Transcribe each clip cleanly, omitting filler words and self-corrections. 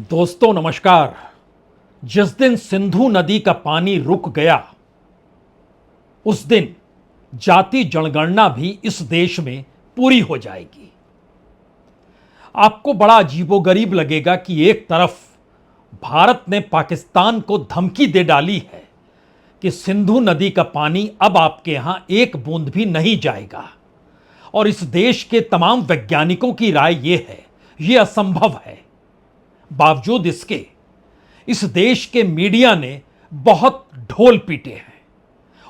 दोस्तों नमस्कार। जिस दिन सिंधु नदी का पानी रुक गया उस दिन जाति जनगणना भी इस देश में पूरी हो जाएगी। आपको बड़ा अजीबोगरीब लगेगा कि एक तरफ भारत ने पाकिस्तान को धमकी दे डाली है कि सिंधु नदी का पानी अब आपके यहां एक बूंद भी नहीं जाएगा, और इस देश के तमाम वैज्ञानिकों की राय यह है यह असंभव है। बावजूद इसके इस देश के मीडिया ने बहुत ढोल पीटे हैं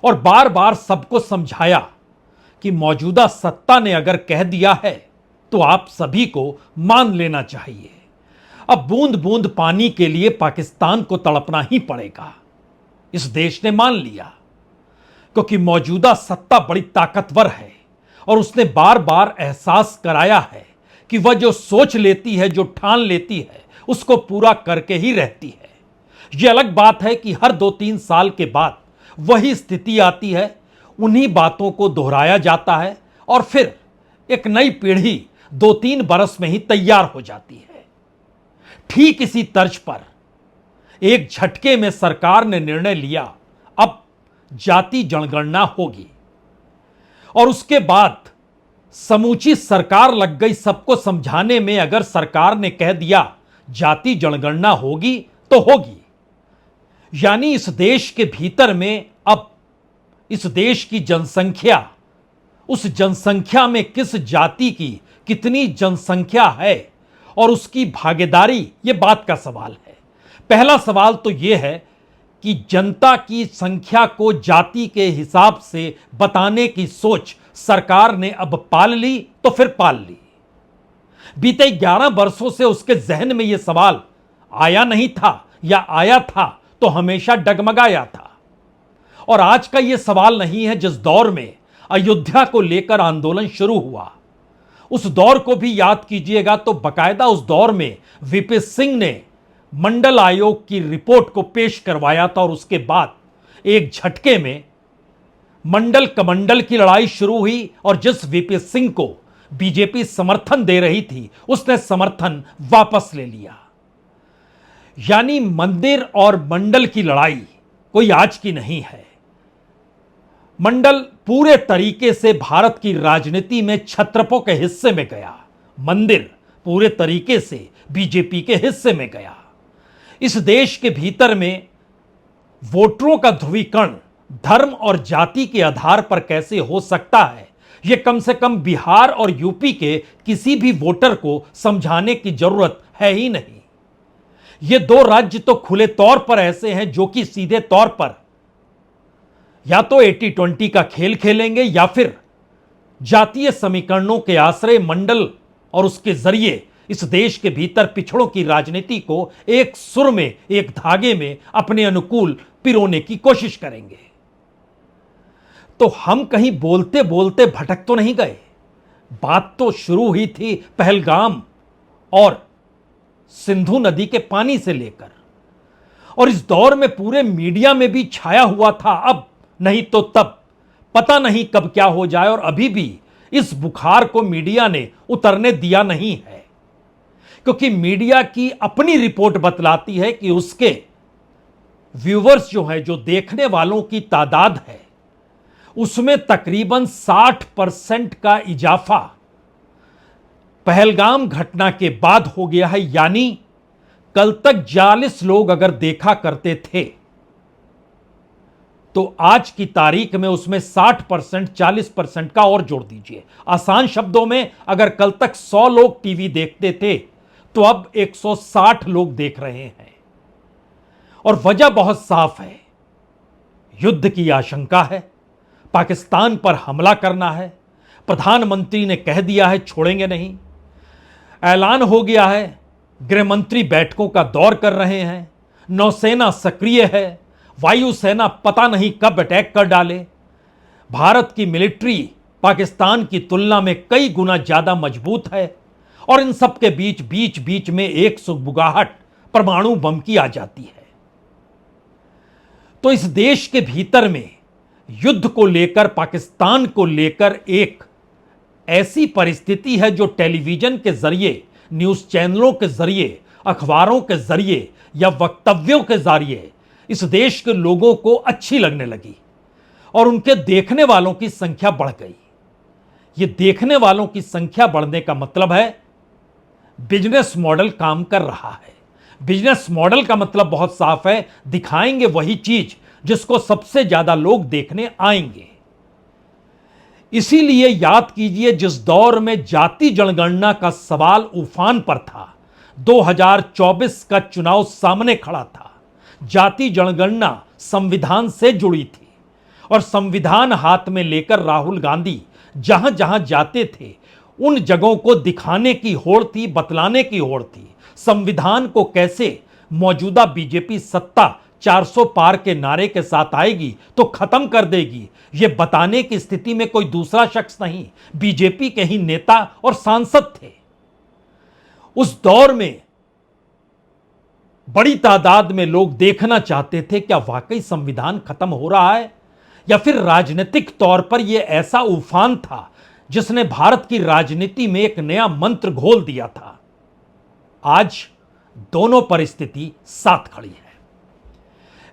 और बार बार सबको समझाया कि मौजूदा सत्ता ने अगर कह दिया है तो आप सभी को मान लेना चाहिए। अब बूंद बूंद पानी के लिए पाकिस्तान को तड़पना ही पड़ेगा। इस देश ने मान लिया क्योंकि मौजूदा सत्ता बड़ी ताकतवर है और उसने बार बार एहसास कराया है कि वह जो सोच लेती है, जो ठान लेती है, उसको पूरा करके ही रहती है। यह अलग बात है कि हर 2-3 साल के बाद वही स्थिति आती है, उन्हीं बातों को दोहराया जाता है और फिर एक नई पीढ़ी 2-3 बरस में ही तैयार हो जाती है। ठीक इसी तर्ज पर एक झटके में सरकार ने निर्णय लिया, अब जाति जनगणना होगी, और उसके बाद समूची सरकार लग गई सबको समझाने में। अगर सरकार ने कह दिया जाति जनगणना होगी तो होगी, यानी इस देश के भीतर में अब इस देश की जनसंख्या, उस जनसंख्या में किस जाति की कितनी जनसंख्या है और उसकी भागीदारी, यह बात का सवाल है। पहला सवाल तो यह है कि जनता की संख्या को जाति के हिसाब से बताने की सोच सरकार ने अब पाल ली तो फिर पाल ली। बीते 11 वर्षों से उसके जहन में यह सवाल आया नहीं था, या आया था तो हमेशा डगमगाया था। और आज का यह सवाल नहीं है। जिस दौर में अयोध्या को लेकर आंदोलन शुरू हुआ, उस दौर को भी याद कीजिएगा तो बकायदा उस दौर में वीपी सिंह ने मंडल आयोग की रिपोर्ट को पेश करवाया था, और उसके बाद एक झटके में मंडल कमंडल की लड़ाई शुरू हुई, और जिस वीपी सिंह को बीजेपी समर्थन दे रही थी उसने समर्थन वापस ले लिया। यानी मंदिर और मंडल की लड़ाई कोई आज की नहीं है। मंडल पूरे तरीके से भारत की राजनीति में छत्रपों के हिस्से में गया, मंदिर पूरे तरीके से बीजेपी के हिस्से में गया। इस देश के भीतर में वोटरों का ध्रुवीकरण धर्म और जाति के आधार पर कैसे हो सकता है, यह कम से कम बिहार और यूपी के किसी भी वोटर को समझाने की जरूरत है ही नहीं। ये दो राज्य तो खुले तौर पर ऐसे हैं जो कि सीधे तौर पर या तो 80-20 का खेल खेलेंगे, या फिर जातीय समीकरणों के आश्रय मंडल और उसके जरिए इस देश के भीतर पिछड़ों की राजनीति को एक सुर में, एक धागे में अपने अनुकूल पिरोने की कोशिश करेंगे। तो हम कहीं बोलते बोलते भटक तो नहीं गए। बात तो शुरू हुई थी पहलगाम और सिंधु नदी के पानी से लेकर, और इस दौर में पूरे मीडिया में भी छाया हुआ था, अब नहीं तो तब, पता नहीं कब क्या हो जाए। और अभी भी इस बुखार को मीडिया ने उतरने दिया नहीं है, क्योंकि मीडिया की अपनी रिपोर्ट बतलाती है कि उसके व्यूअर्स जो है, जो देखने वालों की तादाद है, उसमें तकरीबन 60% का इजाफा पहलगाम घटना के बाद हो गया है। यानी कल तक 40 लोग अगर देखा करते थे तो आज की तारीख में उसमें 60%, 40% का और जोड़ दीजिए। आसान शब्दों में, अगर कल तक 100 लोग टीवी देखते थे तो अब 160 लोग देख रहे हैं। और वजह बहुत साफ है, युद्ध की आशंका है, पाकिस्तान पर हमला करना है। प्रधानमंत्री ने कह दिया है छोड़ेंगे नहीं, ऐलान हो गया है, गृहमंत्री बैठकों का दौर कर रहे हैं, नौसेना सक्रिय है, वायुसेना पता नहीं कब अटैक कर डाले। भारत की मिलिट्री पाकिस्तान की तुलना में कई गुना ज्यादा मजबूत है, और इन सब के बीच बीच में एक सुगबुगाहट परमाणु बम की आ जाती है। तो इस देश के भीतर में युद्ध को लेकर, पाकिस्तान को लेकर एक ऐसी परिस्थिति है जो टेलीविजन के जरिए, न्यूज चैनलों के जरिए अखबारों के जरिए या वक्तव्यों के जरिए इस देश के लोगों को अच्छी लगने लगी और उनके देखने वालों की संख्या बढ़ गई। ये देखने वालों की संख्या बढ़ने का मतलब है बिजनेस मॉडल काम कर रहा है। बिजनेस मॉडल का मतलब बहुत साफ है, दिखाएंगे वही चीज जिसको सबसे ज्यादा लोग देखने आएंगे। इसीलिए याद कीजिए, जिस दौर में जाति जनगणना का सवाल उफान पर था, 2024 का चुनाव सामने खड़ा था, जाति जनगणना संविधान से जुड़ी थी और संविधान हाथ में लेकर राहुल गांधी जहां जहां जाते थे उन जगहों को दिखाने की होड़ थी, बतलाने की होड़ थी। संविधान को कैसे मौजूदा बीजेपी सत्ता 400 पार के नारे के साथ आएगी तो खत्म कर देगी, यह बताने की स्थिति में कोई दूसरा शख्स नहीं, बीजेपी के ही नेता और सांसद थे। उस दौर में बड़ी तादाद में लोग देखना चाहते थे क्या वाकई संविधान खत्म हो रहा है या फिर राजनीतिक तौर पर यह ऐसा उफान था जिसने भारत की राजनीति में एक नया मंत्र घोल दिया था। आज दोनों परिस्थिति साथ खड़ी है।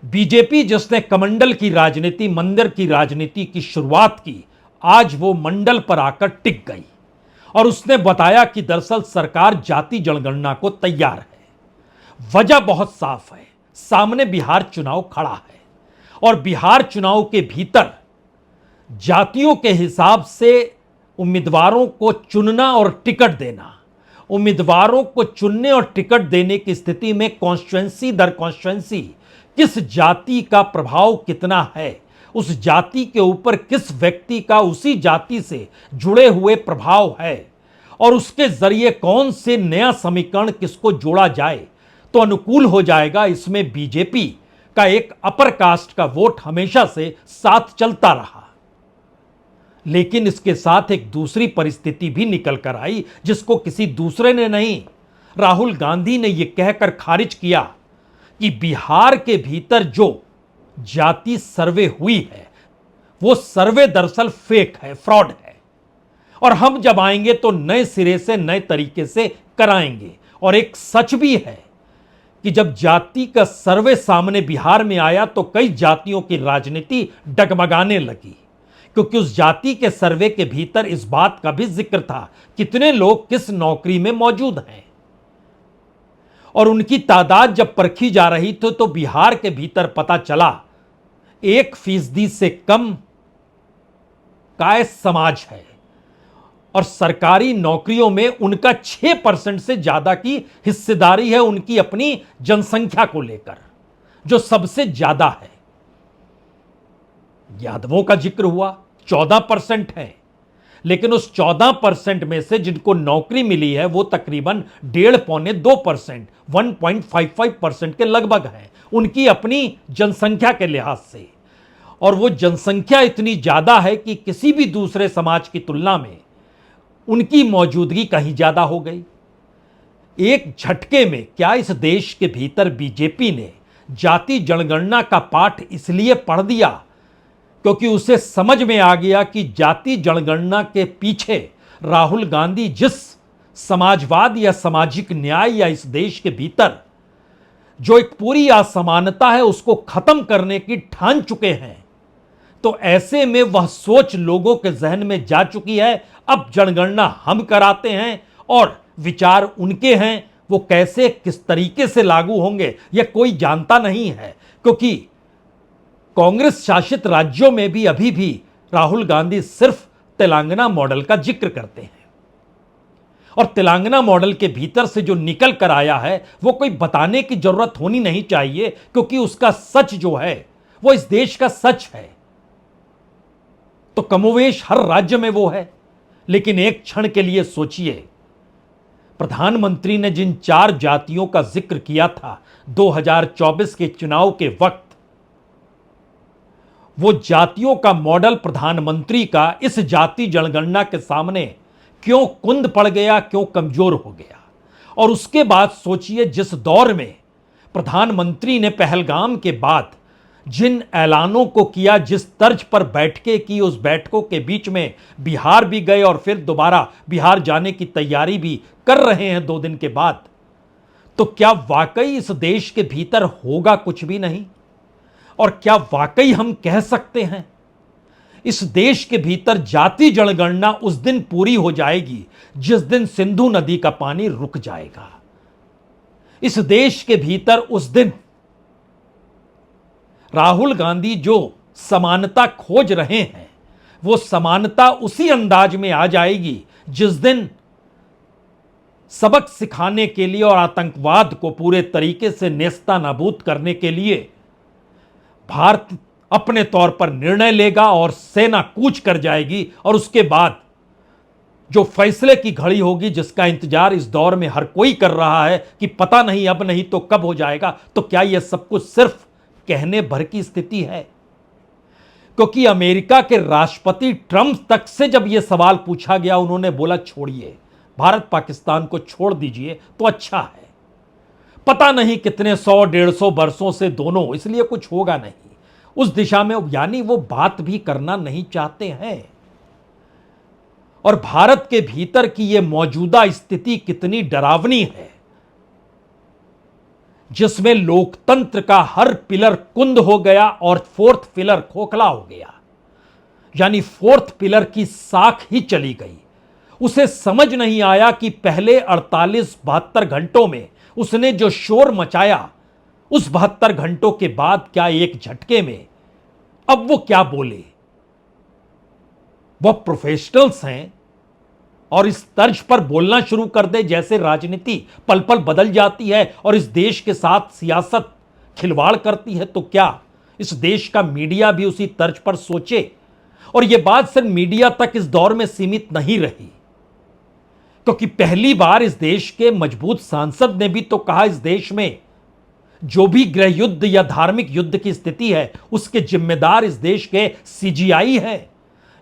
बीजेपी जिसने कमंडल की राजनीति, मंदिर की राजनीति की शुरुआत की, आज वो मंडल पर आकर टिक गई और उसने बताया कि दरअसल सरकार जाति जनगणना को तैयार है। वजह बहुत साफ है, सामने बिहार चुनाव खड़ा है और बिहार चुनाव के भीतर जातियों के हिसाब से उम्मीदवारों को चुनना और टिकट देना, उम्मीदवारों को चुनने और टिकट देने की स्थिति में कॉन्स्टिट्यूएंसी दर कॉन्स्टिट्यूएंसी किस जाति का प्रभाव कितना है, उस जाति के ऊपर किस व्यक्ति का उसी जाति से जुड़े हुए प्रभाव है और उसके जरिए कौन से नया समीकरण किसको जोड़ा जाए तो अनुकूल हो जाएगा। इसमें बीजेपी का एक अपर कास्ट का वोट हमेशा से साथ चलता रहा, लेकिन इसके साथ एक दूसरी परिस्थिति भी निकल कर आई जिसको किसी दूसरे ने नहीं, राहुल गांधी ने यह कहकर खारिज किया कि बिहार के भीतर जो जाति सर्वे हुई है वो सर्वे दरअसल फेक है, फ्रॉड है और हम जब आएंगे तो नए सिरे से नए तरीके से कराएंगे। और एक सच भी है कि जब जाति का सर्वे सामने बिहार में आया तो कई जातियों की राजनीति डगमगाने लगी, क्योंकि उस जाति के सर्वे के भीतर इस बात का भी जिक्र था कितने लोग किस नौकरी में मौजूद हैं और उनकी तादाद जब परखी जा रही थी तो बिहार के भीतर पता चला 1% से कम काय समाज है और सरकारी नौकरियों में उनका 6% से ज्यादा की हिस्सेदारी है उनकी अपनी जनसंख्या को लेकर, जो सबसे ज्यादा है। यादवों का जिक्र हुआ, 14% है, लेकिन उस 14% में से जिनको नौकरी मिली है वो तकरीबन 1.5-2%, 1.55% के लगभग है उनकी अपनी जनसंख्या के लिहाज से। और वो जनसंख्या इतनी ज्यादा है कि किसी भी दूसरे समाज की तुलना में उनकी मौजूदगी कहीं ज्यादा हो गई। एक झटके में क्या इस देश के भीतर बीजेपी ने जाति जनगणना का पाठ इसलिए पढ़ दिया क्योंकि उसे समझ में आ गया कि जाति जनगणना के पीछे राहुल गांधी जिस समाजवाद या सामाजिक न्याय या इस देश के भीतर जो एक पूरी असमानता है उसको खत्म करने की ठान चुके हैं, तो ऐसे में वह सोच लोगों के जहन में जा चुकी है अब जनगणना हम कराते हैं और विचार उनके हैं, वो कैसे किस तरीके से लागू होंगे यह कोई जानता नहीं है। क्योंकि कांग्रेस शासित राज्यों में भी अभी भी राहुल गांधी सिर्फ तेलंगाना मॉडल का जिक्र करते हैं और तेलंगाना मॉडल के भीतर से जो निकल कर आया है वो कोई बताने की जरूरत होनी नहीं चाहिए, क्योंकि उसका सच जो है वो इस देश का सच है। तो कमोवेश हर राज्य में वो है, लेकिन एक क्षण के लिए सोचिए, प्रधानमंत्री ने जिन 4 जातियों का जिक्र किया था 2024 के चुनाव के वक्त, वो जातियों का मॉडल प्रधानमंत्री का इस जाति जनगणना के सामने क्यों कुंद पड़ गया, क्यों कमजोर हो गया। और उसके बाद सोचिए, जिस दौर में प्रधानमंत्री ने पहलगाम के बाद जिन ऐलानों को किया, जिस तर्ज पर बैठकें की, उस बैठकों के बीच में बिहार भी गए और फिर दोबारा बिहार जाने की तैयारी भी कर रहे हैं 2 दिन के बाद, तो क्या वाकई इस देश के भीतर होगा कुछ भी नहीं? और क्या वाकई हम कह सकते हैं इस देश के भीतर जाति जनगणना उस दिन पूरी हो जाएगी जिस दिन सिंधु नदी का पानी रुक जाएगा? इस देश के भीतर उस दिन राहुल गांधी जो समानता खोज रहे हैं वो समानता उसी अंदाज में आ जाएगी जिस दिन सबक सिखाने के लिए और आतंकवाद को पूरे तरीके से नेस्तनाबूद करने के लिए भारत अपने तौर पर निर्णय लेगा और सेना कूच कर जाएगी। और उसके बाद जो फैसले की घड़ी होगी जिसका इंतजार इस दौर में हर कोई कर रहा है कि पता नहीं अब नहीं तो कब हो जाएगा, तो क्या यह सब कुछ सिर्फ कहने भर की स्थिति है? क्योंकि अमेरिका के राष्ट्रपति ट्रंप तक से जब यह सवाल पूछा गया उन्होंने बोला छोड़िए, भारत पाकिस्तान को छोड़ दीजिए तो अच्छा है। पता नहीं कितने 100-150 वर्षों से दोनों, इसलिए कुछ होगा नहीं उस दिशा में, यानी वो बात भी करना नहीं चाहते हैं। और भारत के भीतर की यह मौजूदा स्थिति कितनी डरावनी है जिसमें लोकतंत्र का हर पिलर कुंद हो गया और फोर्थ पिलर खोखला हो गया, यानी फोर्थ पिलर की साख ही चली गई। उसे समझ नहीं आया कि पहले 48-72 घंटों में उसने जो शोर मचाया उस 72 घंटों के बाद क्या एक झटके में अब वो क्या बोले? वह प्रोफेशनल्स हैं और इस तर्ज पर बोलना शुरू कर दे जैसे राजनीति पल पल बदल जाती है और इस देश के साथ सियासत खिलवाड़ करती है, तो क्या इस देश का मीडिया भी उसी तर्ज पर सोचे? और यह बात सिर्फ मीडिया तक इस दौर में सीमित नहीं रही, क्योंकि पहली बार इस देश के मजबूत सांसद ने भी तो कहा इस देश में जो भी गृह युद्ध या धार्मिक युद्ध की स्थिति है उसके जिम्मेदार इस देश के सीजीआई हैं।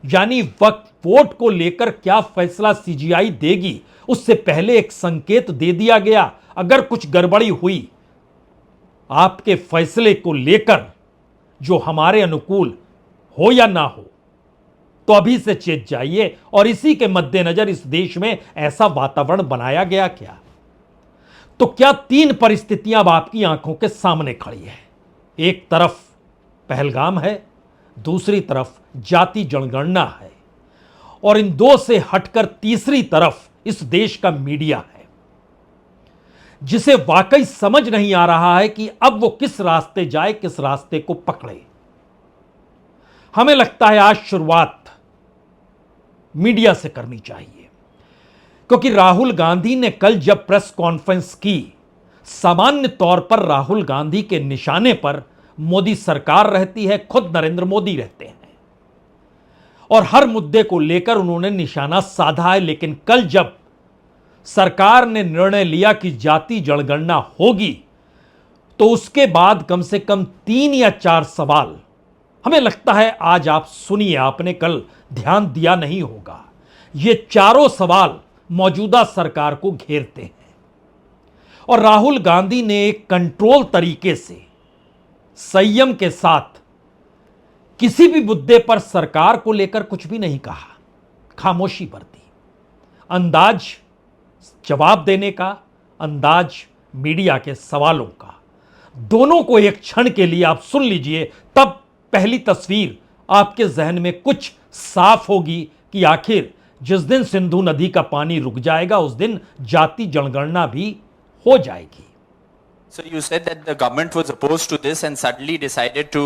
यानी वक्फ बोर्ड को लेकर क्या फैसला सीजीआई देगी उससे पहले एक संकेत दे दिया गया, अगर कुछ गड़बड़ी हुई आपके फैसले को लेकर जो हमारे अनुकूल हो या ना हो तो अभी से चेत जाइए। और इसी के मद्देनजर इस देश में ऐसा वातावरण बनाया गया क्या? तो क्या 3 परिस्थितियां अब आपकी आंखों के सामने खड़ी है। एक तरफ पहलगाम है, दूसरी तरफ जाति जनगणना है और इन दो से हटकर तीसरी तरफ इस देश का मीडिया है जिसे वाकई समझ नहीं आ रहा है कि अब वो किस रास्ते जाए, किस रास्ते को पकड़े। हमें लगता है आज शुरुआत मीडिया से करनी चाहिए, क्योंकि राहुल गांधी ने कल जब प्रेस कॉन्फ्रेंस की, सामान्य तौर पर राहुल गांधी के निशाने पर मोदी सरकार रहती है, खुद नरेंद्र मोदी रहते हैं और हर मुद्दे को लेकर उन्होंने निशाना साधा है। लेकिन कल जब सरकार ने निर्णय लिया कि जाति जनगणना होगी तो उसके बाद कम से कम 3 या 4 सवाल हमें लगता है आज आप सुनिए, आपने कल ध्यान दिया नहीं होगा। ये चारों सवाल मौजूदा सरकार को घेरते हैं और राहुल गांधी ने एक कंट्रोल तरीके से संयम के साथ किसी भी मुद्दे पर सरकार को लेकर कुछ भी नहीं कहा, खामोशी बरती। अंदाज जवाब देने का, अंदाज मीडिया के सवालों का, दोनों को एक क्षण के लिए आप सुन लीजिए, तब पहली तस्वीर आपके जहन में कुछ साफ होगी कि आखिर जिस दिन सिंधु नदी का पानी रुक जाएगा उस दिन जाति जनगणना भी हो जाएगी। So you said that the government was opposed to this and suddenly decided to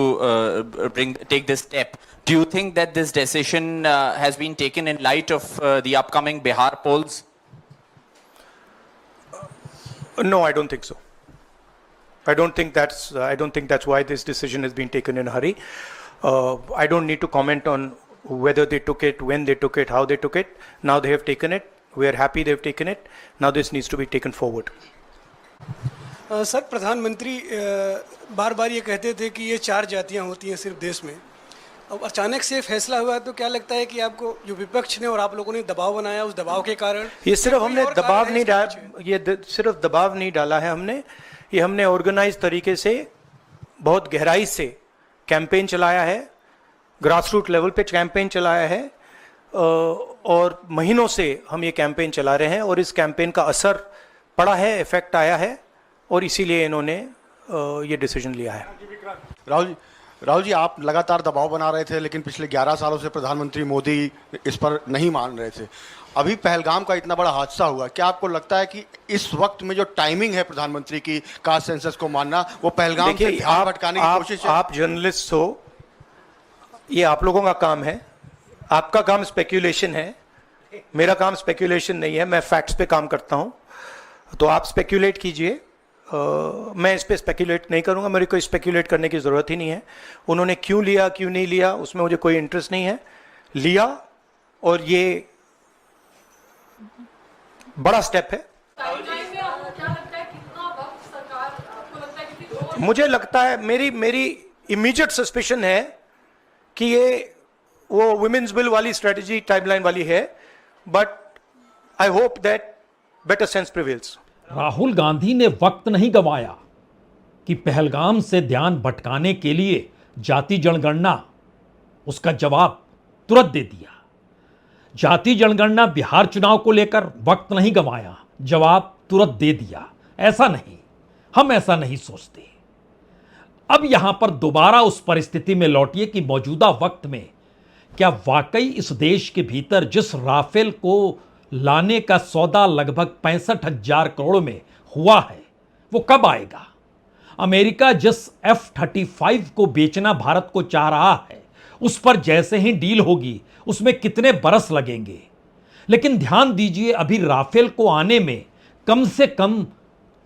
take this step. Do you think that this decision has been taken in light of the upcoming Bihar polls? No, I don't think so. I don't think that's why this decision has been taken in a hurry. I don't need to comment on whether they took it, when they took it, how they took it. Now they have taken it. We are happy they have taken it. Now this needs to be taken forward. Sir, प्रधानमंत्री बार बार ये कहते थे कि ये 4 जातियां होती हैं सिर्फ देश में। अब अचानक से फैसला हुआ तो क्या लगता है कि आपको जो विपक्ष ने और आप लोगों ने दबाव बनाया, उस दबाव के कारण ये सिर्फ हमने दबाव नहीं डाला, ये सिर्फ दबाव नहीं डाला है हमने, ये हमने ऑर्गेनाइज तरीके से बहुत गहराई से कैंपेन चलाया है, ग्रासरूट लेवल पे कैंपेन चलाया है और महीनों से हम ये कैंपेन चला रहे हैं और इस कैंपेन का असर पड़ा है, इफेक्ट आया है और इसीलिए इन्होंने ये डिसीजन लिया है। राहुल जी, आप लगातार दबाव बना रहे थे, लेकिन पिछले 11 सालों से प्रधानमंत्री मोदी इस पर नहीं मान रहे थे। अभी पहलगाम का इतना बड़ा हादसा हुआ, क्या आपको लगता है कि इस वक्त में जो टाइमिंग है प्रधानमंत्री की कास्ट सेंसस को मानना, वो पहलगाम से ध्यान भटकाने की कोशिश है? आप जर्नलिस्ट हो, ये आप लोगों का काम है, आपका काम स्पेक्यूलेशन है, मेरा काम स्पेक्यूलेशन नहीं है, मैं फैक्ट्स पे काम करता हूं। तो आप स्पेक्यूलेट कीजिए, मैं इस पे स्पेक्यूलेट नहीं करूंगा, मेरे को स्पेक्यूलेट करने की ज़रूरत ही नहीं है। उन्होंने क्यों लिया क्यों नहीं लिया उसमें मुझे कोई इंटरेस्ट नहीं है। लिया और ये बड़ा स्टेप है। मुझे लगता है, मेरी इमीडिएट सस्पिशन है कि ये वो वुमेन्स बिल वाली स्ट्रेटजी टाइमलाइन वाली है, but I hope that better sense prevails. Rahul Gandhi ने वक्त नहीं गंवाया कि पहलगाम से ध्यान भटकाने के लिए जाति जनगणना, उसका जवाब तुरंत दे दिया। जाति जनगणना बिहार चुनाव को लेकर वक्त नहीं गंवाया, जवाब तुरंत दे दिया। ऐसा नहीं, हम ऐसा नहीं सोचते। अब यहां पर दोबारा उस परिस्थिति में लौटिए कि मौजूदा वक्त में क्या वाकई इस देश के भीतर जिस राफेल को लाने का सौदा लगभग 65,000 करोड़ में हुआ है वो कब आएगा? अमेरिका जिस F-35 को बेचना भारत को चाह रहा है, उस पर जैसे ही डील होगी उसमें कितने बरस लगेंगे। लेकिन ध्यान दीजिए, अभी राफेल को आने में कम से कम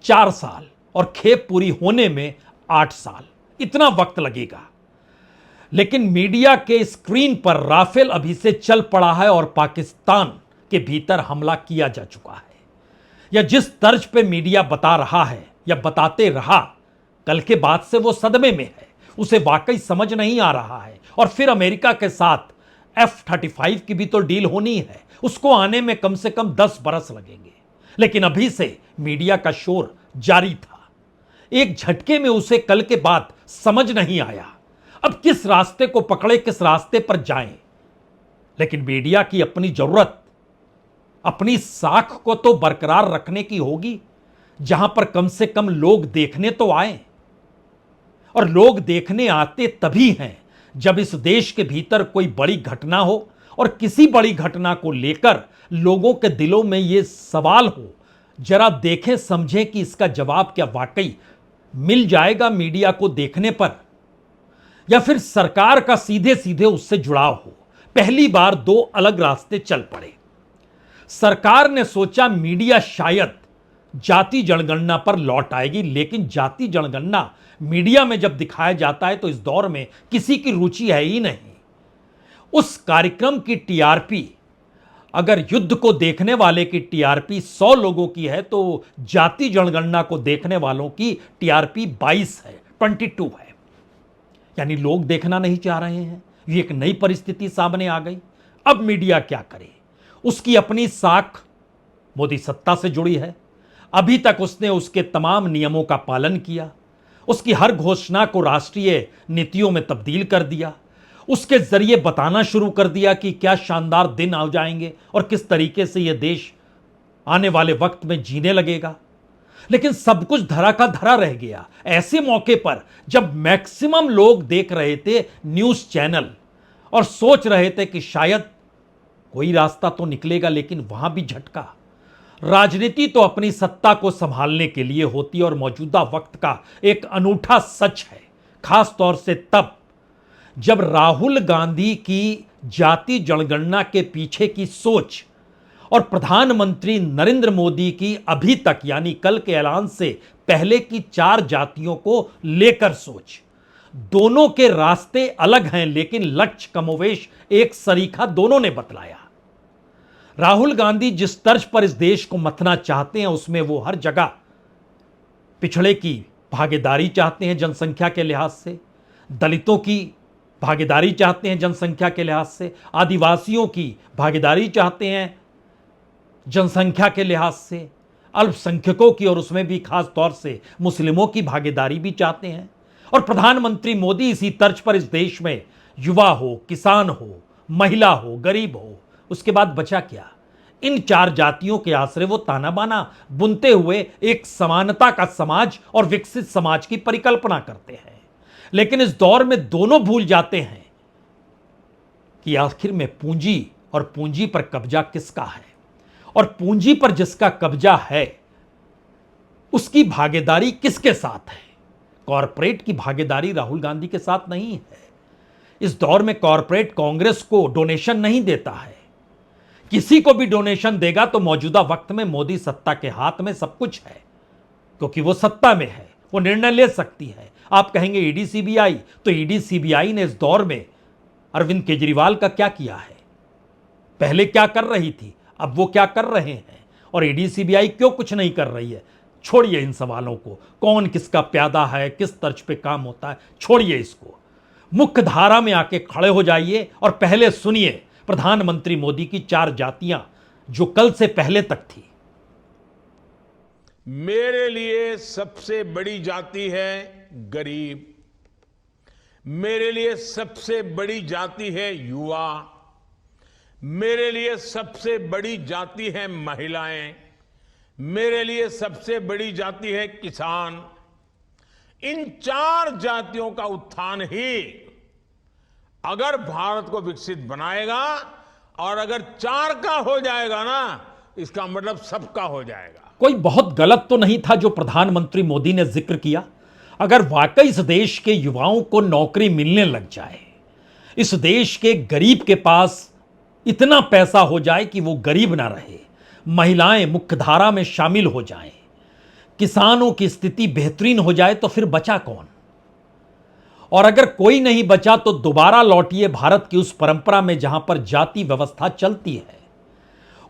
4 साल और खेप पूरी होने में 8 साल, इतना वक्त लगेगा। लेकिन मीडिया के स्क्रीन पर राफेल अभी से चल पड़ा है और पाकिस्तान के भीतर हमला किया जा चुका है। या जिस तर्ज पे मीडिया बता रहा है या बताते रहा, कल के बाद से वो सदमे में है, उसे वाकई समझ नहीं आ रहा है। और फिर अमेरिका के साथ F-35 की भी तो डील होनी है, उसको आने में कम से कम 10 बरस लगेंगे। लेकिन अभी से मीडिया का शोर जारी था। एक झटके में उसे कल के बाद समझ नहीं आया अब किस रास्ते को पकड़े, किस रास्ते पर जाएं। लेकिन मीडिया की अपनी जरूरत, अपनी साख को तो बरकरार रखने की होगी, जहां पर कम से कम लोग देखने तो आए। और लोग देखने आते तभी हैं जब इस देश के भीतर कोई बड़ी घटना हो और किसी बड़ी घटना को लेकर लोगों के दिलों में यह सवाल हो, जरा देखें समझें कि इसका जवाब क्या वाकई मिल जाएगा मीडिया को देखने पर, या फिर सरकार का सीधे सीधे उससे जुड़ाव हो। पहली बार 2 अलग रास्ते चल पड़े। सरकार ने सोचा मीडिया शायद जाति जनगणना पर लौट आएगी, लेकिन जाति जनगणना मीडिया में जब दिखाया जाता है तो इस दौर में किसी की रुचि है ही नहीं। उस कार्यक्रम की टीआरपी, अगर युद्ध को देखने वाले की टीआरपी 100 लोगों की है तो जाति जनगणना को देखने वालों की टीआरपी 22 है, 22 है। यानी लोग देखना नहीं चाह रहे हैं। ये एक नई परिस्थिति सामने आ गई। अब मीडिया क्या करे? उसकी अपनी साख मोदी सत्ता से जुड़ी है। अभी तक उसने उसके तमाम नियमों का पालन किया, उसकी हर घोषणा को राष्ट्रीय नीतियों में तब्दील कर दिया, उसके जरिए बताना शुरू कर दिया कि क्या शानदार दिन आ जाएंगे और किस तरीके से यह देश आने वाले वक्त में जीने लगेगा। लेकिन सब कुछ धरा का धरा रह गया ऐसे मौके पर जब मैक्सिमम लोग देख रहे थे न्यूज़ चैनल और सोच रहे थे कि शायद कोई रास्ता तो निकलेगा। लेकिन वहां भी झटका। राजनीति तो अपनी सत्ता को संभालने के लिए होती है और मौजूदा वक्त का एक अनूठा सच है, खास तौर से तब जब राहुल गांधी की जाति जनगणना के पीछे की सोच और प्रधानमंत्री नरेंद्र मोदी की अभी तक यानी कल के ऐलान से पहले की 4 जातियों को लेकर सोच, दोनों के रास्ते अलग हैं लेकिन लक्ष्य कमोवेश एक सरीखा दोनों ने बतलाया। राहुल गांधी जिस तर्ज पर इस देश को मथना चाहते हैं उसमें वो हर जगह पिछड़े की भागीदारी चाहते हैं जनसंख्या के लिहाज से, दलितों की भागीदारी चाहते हैं जनसंख्या के लिहाज से, आदिवासियों की भागीदारी चाहते हैं जनसंख्या के लिहाज से, अल्पसंख्यकों की और उसमें भी खास तौर से मुस्लिमों की भागीदारी भी चाहते हैं। और प्रधानमंत्री मोदी इसी तर्ज पर इस देश में युवा हो, किसान हो, महिला हो, गरीब हो, उसके बाद बचा क्या? इन चार जातियों के आश्रय वो ताना बाना बुनते हुए एक समानता का समाज और विकसित समाज की परिकल्पना करते हैं। लेकिन इस दौर में दोनों भूल जाते हैं कि आखिर में पूंजी और पूंजी पर कब्जा किसका है, और पूंजी पर जिसका कब्जा है उसकी भागीदारी किसके साथ है। कॉरपोरेट की भागीदारी राहुल गांधी के साथ नहीं है। इस दौर में कॉरपोरेट कांग्रेस को डोनेशन नहीं देता है। किसी को भी डोनेशन देगा तो मौजूदा वक्त में मोदी सत्ता के हाथ में सब कुछ है, क्योंकि वो सत्ता में है, वो निर्णय ले सकती है। आप कहेंगे ईडी सीबीआई, तो ईडी सीबीआई ने इस दौर में अरविंद केजरीवाल का क्या किया है, पहले क्या कर रही थी, अब वो क्या कर रहे हैं, और ईडी सीबीआई क्यों कुछ नहीं कर रही है। छोड़िए इन सवालों को, कौन किसका प्यादा है, किस तर्ज पे काम होता है, छोड़िए इसको। मुख्य धारा में आके खड़े हो जाइए और पहले सुनिए प्रधानमंत्री मोदी की चार जातियां जो कल से पहले तक थी। मेरे लिए सबसे बड़ी जाति है गरीब, मेरे लिए सबसे बड़ी जाति है युवा, मेरे लिए सबसे बड़ी जाति है महिलाएं, मेरे लिए सबसे बड़ी जाति है किसान। इन चार जातियों का उत्थान ही अगर भारत को विकसित बनाएगा, और अगर चार का हो जाएगा ना, इसका मतलब सबका हो जाएगा। कोई बहुत गलत तो नहीं था जो प्रधानमंत्री मोदी ने जिक्र किया। अगर वाकई इस देश के युवाओं को नौकरी मिलने लग जाए, इस देश के गरीब के पास इतना पैसा हो जाए कि वो गरीब ना रहे, महिलाएं मुख्यधारा में शामिल हो जाएं, किसानों की स्थिति बेहतरीन हो जाए, तो फिर बचा कौन। और अगर कोई नहीं बचा तो दोबारा लौटिए भारत की उस परंपरा में जहां पर जाति व्यवस्था चलती है।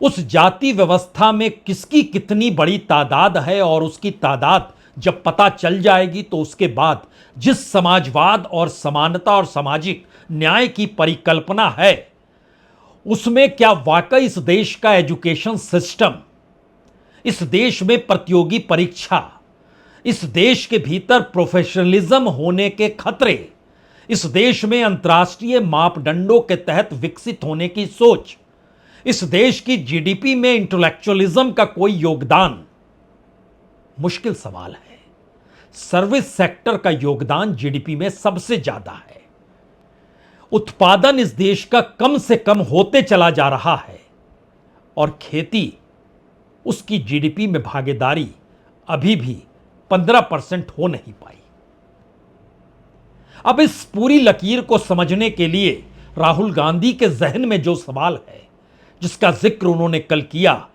उस जाति व्यवस्था में किसकी कितनी बड़ी तादाद है, और उसकी तादाद जब पता चल जाएगी तो उसके बाद जिस समाजवाद और समानता और सामाजिक न्याय की परिकल्पना है, उसमें क्या वाकई इस देश का एजुकेशन सिस्टम, इस देश में प्रतियोगी परीक्षा, इस देश के भीतर प्रोफेशनलिज्म होने के खतरे, इस देश में अंतर्राष्ट्रीय मापदंडों के तहत विकसित होने की सोच, इस देश की जीडीपी में इंटेलेक्चुअलिज्म का कोई योगदान, मुश्किल सवाल है। सर्विस सेक्टर का योगदान जीडीपी में सबसे ज्यादा है। उत्पादन इस देश का कम से कम होते चला जा रहा है, और खेती, उसकी जीडीपी में भागीदारी अभी भी 15% हो नहीं पाई। अब इस पूरी लकीर को समझने के लिए राहुल गांधी के जहन में जो सवाल है, जिसका जिक्र उन्होंने कल किया,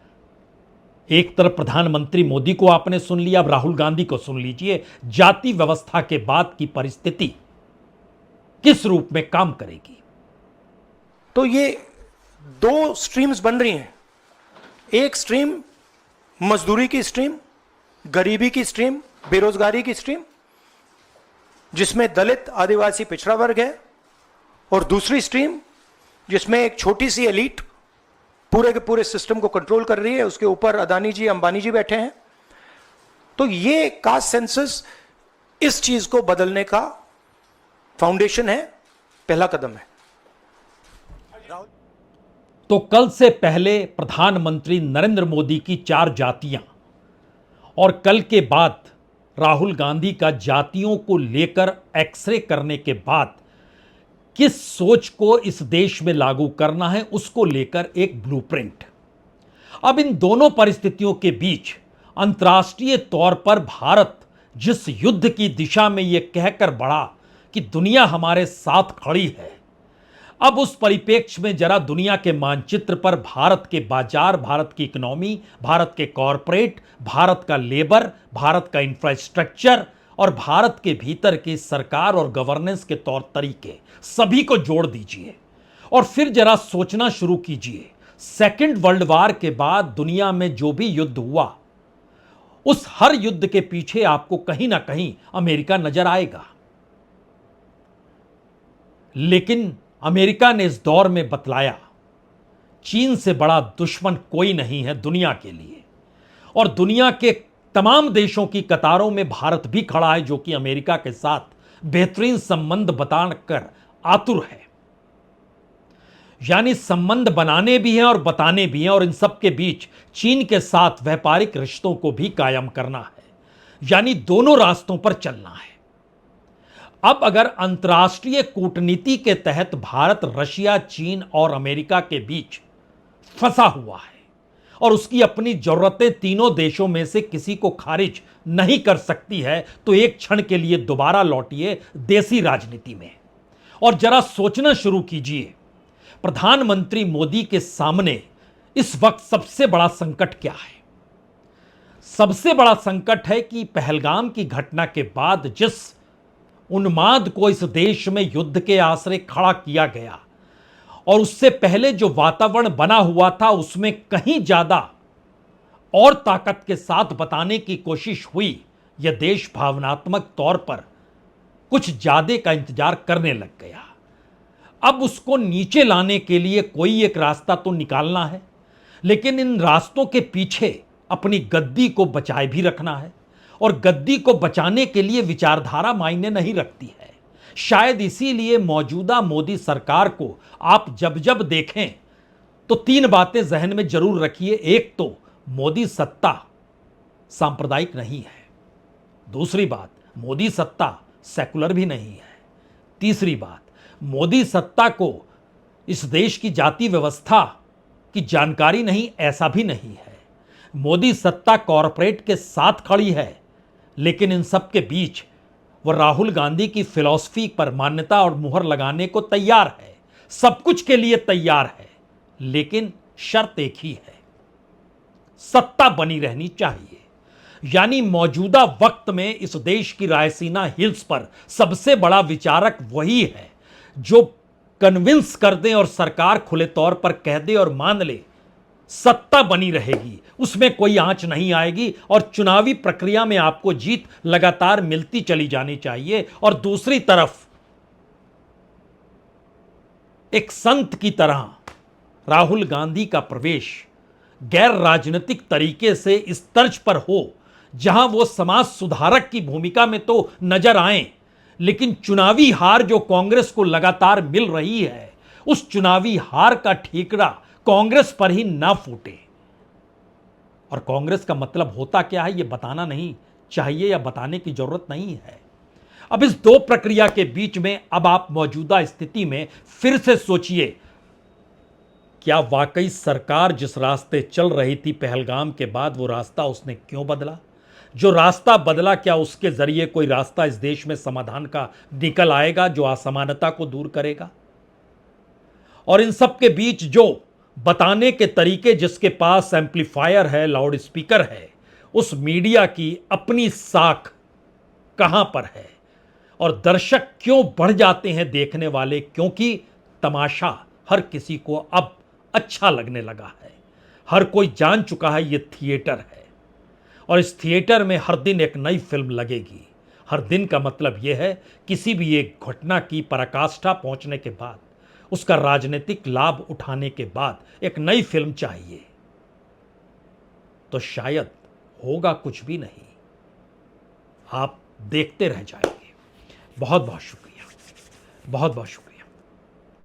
एक तरफ प्रधानमंत्री मोदी को आपने सुन लिया, अब राहुल गांधी को सुन लीजिए। जाति व्यवस्था के बाद की परिस्थिति किस रूप में काम करेगी। तो ये दो स्ट्रीम्स बन रही हैं। एक स्ट्रीम मजदूरी की स्ट्रीम, गरीबी की स्ट्रीम, बेरोजगारी की स्ट्रीम, जिसमें दलित आदिवासी पिछड़ा वर्ग है, और दूसरी स्ट्रीम जिसमें एक छोटी सी एलीट पूरे के पूरे सिस्टम को कंट्रोल कर रही है, उसके ऊपर अदानी जी अंबानी जी बैठे हैं। तो ये कास्ट सेंसस इस चीज को बदलने का फाउंडेशन है, पहला कदम है। तो कल से पहले प्रधानमंत्री नरेंद्र मोदी की चार जातियां, और कल के बाद राहुल गांधी का जातियों को लेकर एक्सरे करने के बाद किस सोच को इस देश में लागू करना है, उसको लेकर एक ब्लूप्रिंट। अब इन दोनों परिस्थितियों के बीच अंतर्राष्ट्रीय तौर पर भारत जिस युद्ध की दिशा में यह कहकर बढ़ा कि दुनिया हमारे साथ खड़ी है, अब उस परिप्रेक्ष्य में जरा दुनिया के मानचित्र पर भारत के बाजार, भारत की इकोनॉमी, भारत के कॉरपोरेट, भारत का लेबर, भारत का इंफ्रास्ट्रक्चर और भारत के भीतर की सरकार और गवर्नेंस के तौर तरीके, सभी को जोड़ दीजिए और फिर जरा सोचना शुरू कीजिए। सेकेंड वर्ल्ड वॉर के बाद दुनिया में जो भी युद्ध हुआ, उस हर युद्ध के पीछे आपको कहीं ना कहीं अमेरिका नजर आएगा। लेकिन अमेरिका ने इस दौर में बतलाया, चीन से बड़ा दुश्मन कोई नहीं है दुनिया के लिए, और दुनिया के तमाम देशों की कतारों में भारत भी खड़ा है, जो कि अमेरिका के साथ बेहतरीन संबंध बताकर आतुर है। यानी संबंध बनाने भी हैं और बताने भी हैं, और इन सब के बीच चीन के साथ व्यापारिक रिश्तों को भी कायम करना है, यानी दोनों रास्तों पर चलना है। अब अगर अंतर्राष्ट्रीय कूटनीति के तहत भारत रशिया, चीन और अमेरिका के बीच फंसा हुआ है और उसकी अपनी जरूरतें तीनों देशों में से किसी को खारिज नहीं कर सकती है, तो एक क्षण के लिए दोबारा लौटिए देसी राजनीति में और जरा सोचना शुरू कीजिए, प्रधानमंत्री मोदी के सामने इस वक्त सबसे बड़ा संकट क्या है? सबसे बड़ा संकट है कि पहलगाम की घटना के बाद जिस उन्माद को इस देश में युद्ध के आसरे खड़ा किया गया और उससे पहले जो वातावरण बना हुआ था, उसमें कहीं ज्यादा और ताकत के साथ बताने की कोशिश हुई। यह देश भावनात्मक तौर पर कुछ ज्यादा का इंतजार करने लग गया। अब उसको नीचे लाने के लिए कोई एक रास्ता तो निकालना है, लेकिन इन रास्तों के पीछे अपनी गद्दी को बचाए भी रखना है, और गद्दी को बचाने के लिए विचारधारा मायने नहीं रखती है। शायद इसीलिए मौजूदा मोदी सरकार को आप जब जब देखें तो तीन बातें जहन में जरूर रखिए। एक तो मोदी सत्ता सांप्रदायिक नहीं है, दूसरी बात मोदी सत्ता सेकुलर भी नहीं है, तीसरी बात मोदी सत्ता को इस देश की जाति व्यवस्था की जानकारी नहीं, ऐसा भी नहीं है। मोदी सत्ता कॉरपोरेट के साथ खड़ी है, लेकिन इन सब के बीच वो राहुल गांधी की फिलॉसफी पर मान्यता और मुहर लगाने को तैयार है, सब कुछ के लिए तैयार है, लेकिन शर्त एक ही है, सत्ता बनी रहनी चाहिए। यानी मौजूदा वक्त में इस देश की रायसीना हिल्स पर सबसे बड़ा विचारक वही है जो कन्विंस कर दे और सरकार खुले तौर पर कह दे और मान ले, सत्ता बनी रहेगी, उसमें कोई आंच नहीं आएगी और चुनावी प्रक्रिया में आपको जीत लगातार मिलती चली जानी चाहिए। और दूसरी तरफ एक संत की तरह राहुल गांधी का प्रवेश गैर राजनीतिक तरीके से इस तर्ज पर हो जहां वो समाज सुधारक की भूमिका में तो नजर आए, लेकिन चुनावी हार जो कांग्रेस को लगातार मिल रही है, उस चुनावी हार का ठीकरा कांग्रेस पर ही ना फूटे। और कांग्रेस का मतलब होता क्या है, यह बताना नहीं चाहिए या बताने की जरूरत नहीं है। अब इस दो प्रक्रिया के बीच में अब आप मौजूदा स्थिति में फिर से सोचिए, क्या वाकई सरकार जिस रास्ते चल रही थी पहलगाम के बाद, वो रास्ता उसने क्यों बदला? जो रास्ता बदला, क्या उसके जरिए कोई रास्ता इस देश में समाधान का निकल आएगा जो असमानता को दूर करेगा? और इन सब के बीच जो बताने के तरीके, जिसके पास एम्पलीफायर है, लाउड स्पीकर है, उस मीडिया की अपनी साख कहां पर है? और दर्शक क्यों बढ़ जाते हैं देखने वाले? क्योंकि तमाशा हर किसी को अब अच्छा लगने लगा है। हर कोई जान चुका है ये थिएटर है, और इस थिएटर में हर दिन एक नई फिल्म लगेगी। हर दिन का मतलब यह है किसी भी एक घटना की पराकाष्ठा पहुंचने के बाद, उसका राजनीतिक लाभ उठाने के बाद एक नई फिल्म चाहिए। तो शायद होगा कुछ भी नहीं, आप देखते रह जाएंगे। बहुत बहुत शुक्रिया, बहुत बहुत शुक्रिया।